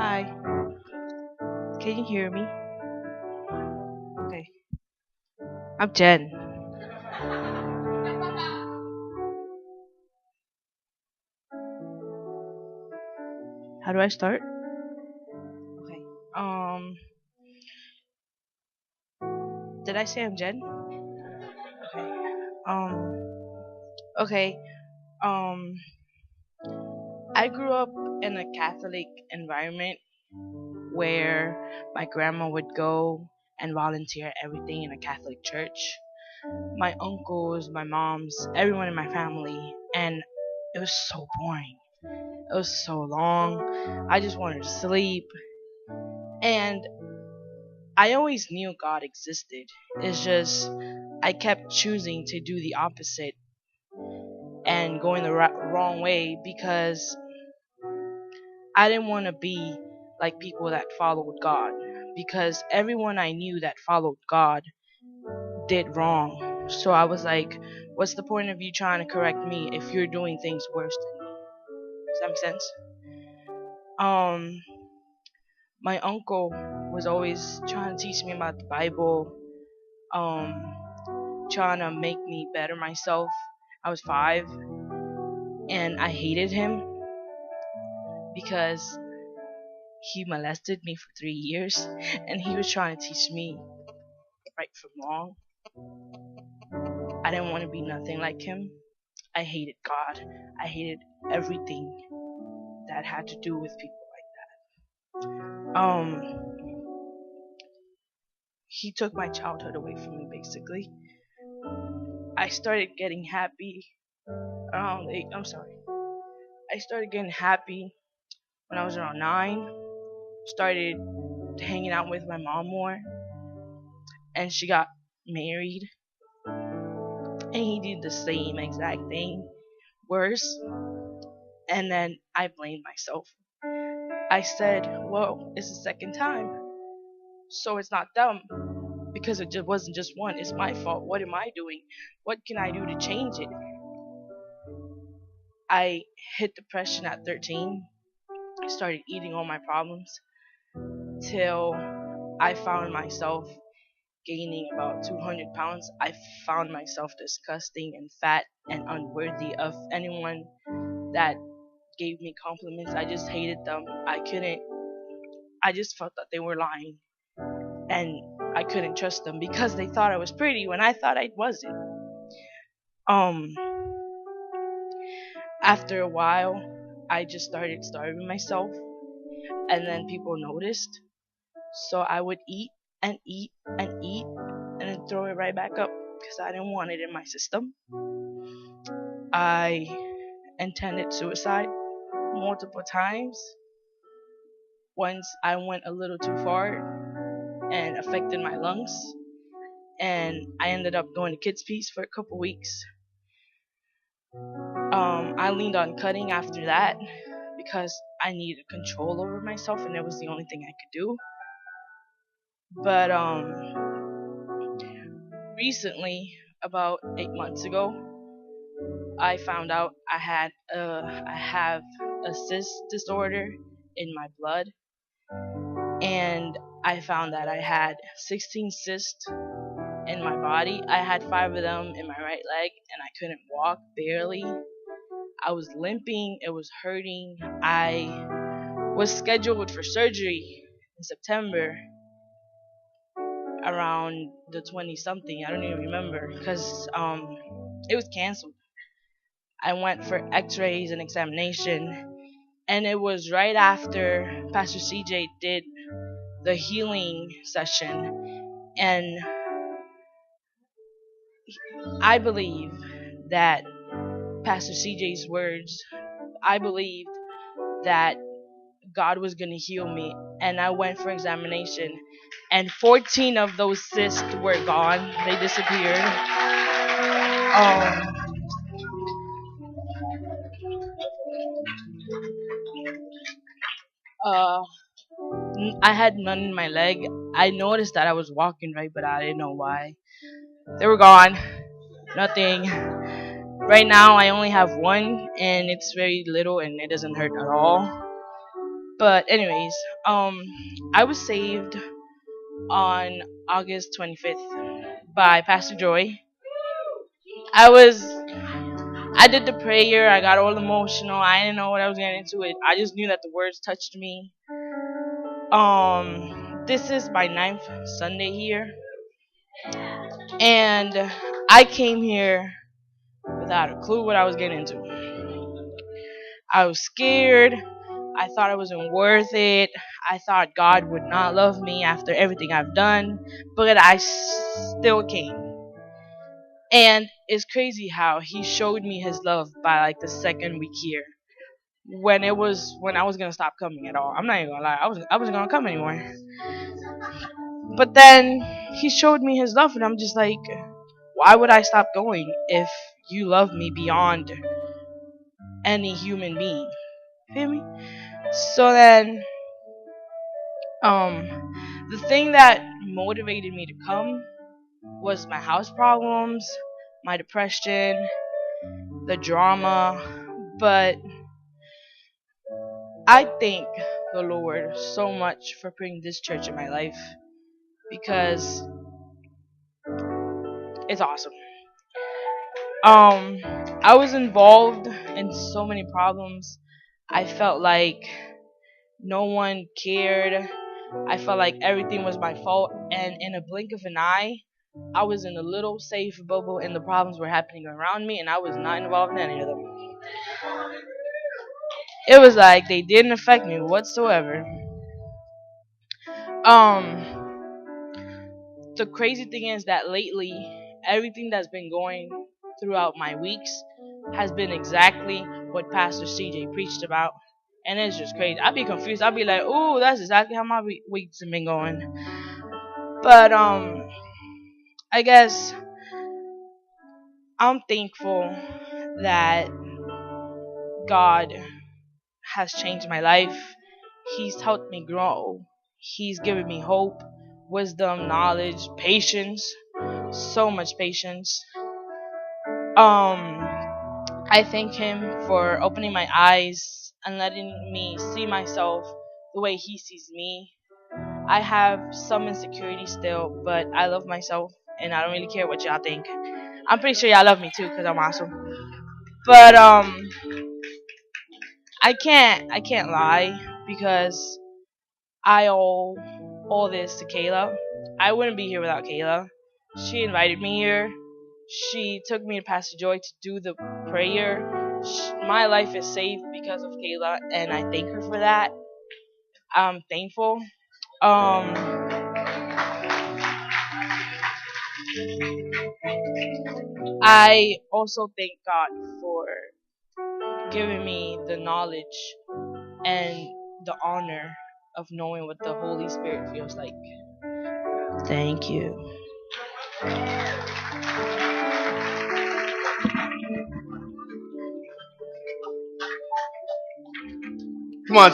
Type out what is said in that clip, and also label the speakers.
Speaker 1: Hi, can you hear me? Okay, I'm Jen. How do I start? Okay. Um, did I say I'm Jen? Okay. Okay. Um, I grew up in a Catholic environment where my grandma would go and volunteer everything in a Catholic church. My uncles, my moms, everyone in my family, and it was so boring. It was so long. I just wanted to sleep. And I always knew God existed. It's just I kept choosing to do the opposite and going the wrong way because I didn't want to be like people that followed God. Because everyone I knew that followed God did wrong. So I was like, what's the point of you trying to correct me if you're doing things worse than me? Does that make sense? Um, my uncle was always trying to teach me about the Bible. Um, trying to make me better myself. I was 5 and I hated him because he molested me for 3 years and he was trying to teach me right from wrong. I didn't want to be nothing like him. I hated God. I hated everything that had to do with people like that. He took my childhood away from me basically. I started getting happy around 8. I'm sorry. I started getting happy when I was around 9. Started hanging out with my mom more, and she got married, and he did the same exact thing, worse. And then I blamed myself. I said, well, it's the second time, so it's not them because it just wasn't just one. It's my fault. What am I doing? What can I do to change it? I hit depression at 13. I started eating all my problems till I found myself gaining about 200 pounds. I found myself disgusting and fat and unworthy of anyone that gave me compliments. I just hated them. I just felt that they were lying. And I couldn't trust them because they thought I was pretty when I thought I wasn't. Um, After a while, I just started starving myself, and then people noticed. So I would eat and eat and eat and then throw it right back up because I didn't want it in my system. I intended suicide multiple times. Once I went a little too far and affected my lungs, and I ended up going to Kids Peace for a couple weeks. I leaned on cutting after that because I needed control over myself, and it was the only thing I could do. But recently, about 8 months ago, I found out I have a cyst disorder in my blood, and I found that I had 16 cysts in my body. I had 5 of them in my right leg, and I couldn't walk barely. I was limping. It was hurting. I was scheduled for surgery in September around the 20 something. I don't even remember because it was canceled. I went for x-rays and examination, and it was right after Pastor CJ did the healing session, and I believe that Pastor CJ's words, I believed that God was going to heal me, and I went for examination, and 14 of those cysts were gone. They disappeared. Um, uh, I had none in my leg. I noticed that I was walking right, but I didn't know why. They were gone. Nothing. Right now, I only have one, and it's very little, and it doesn't hurt at all. But anyways, I was saved on August 25th by Pastor Joy. I was I did the prayer. I got all emotional. I didn't know what I was getting into. It. I just knew that the words touched me. This is my ninth Sunday here, and I came here without a clue what I was getting into. I was scared. I thought it wasn't worth it. I thought God would not love me after everything I've done, but I still came. And it's crazy how He showed me His love by like the second week here. When I was gonna stop coming at all. I'm not even gonna lie. I wasn't gonna come anymore. But then He showed me His love, and I'm just like, why would I stop going if you love me beyond any human being? Feel me? So then, um, the thing that motivated me to come was my house problems, my depression, the drama. But I thank the Lord so much for putting this church in my life because it's awesome. Um, I was involved in so many problems. I felt like no one cared. I felt like everything was my fault, and in a blink of an eye, I was in a little safe bubble, and the problems were happening around me, and I was not involved in any of them. It was like they didn't affect me whatsoever. Um, the crazy thing is that lately, everything that's been going throughout my weeks has been exactly what Pastor CJ preached about. And it's just crazy. I'd be confused. I'd be like, "Ooh, that's exactly how my weeks have been going." But I guess I'm thankful that God has changed my life. He's helped me grow. He's given me hope, wisdom, knowledge, patience, so much patience. Um, I thank Him for opening my eyes and letting me see myself the way He sees me. I have some insecurity still, but I love myself and I don't really care what y'all think. I'm pretty sure y'all love me too because I'm awesome. But I can't lie because I owe all this to Kayla. I wouldn't be here without Kayla. She invited me here. She took me to Pastor Joy to do the prayer. My life is saved because of Kayla, and I thank her for that. I'm thankful. Um, I also thank God for giving me the knowledge and the honor of knowing what the Holy Spirit feels like. Thank you. Come on,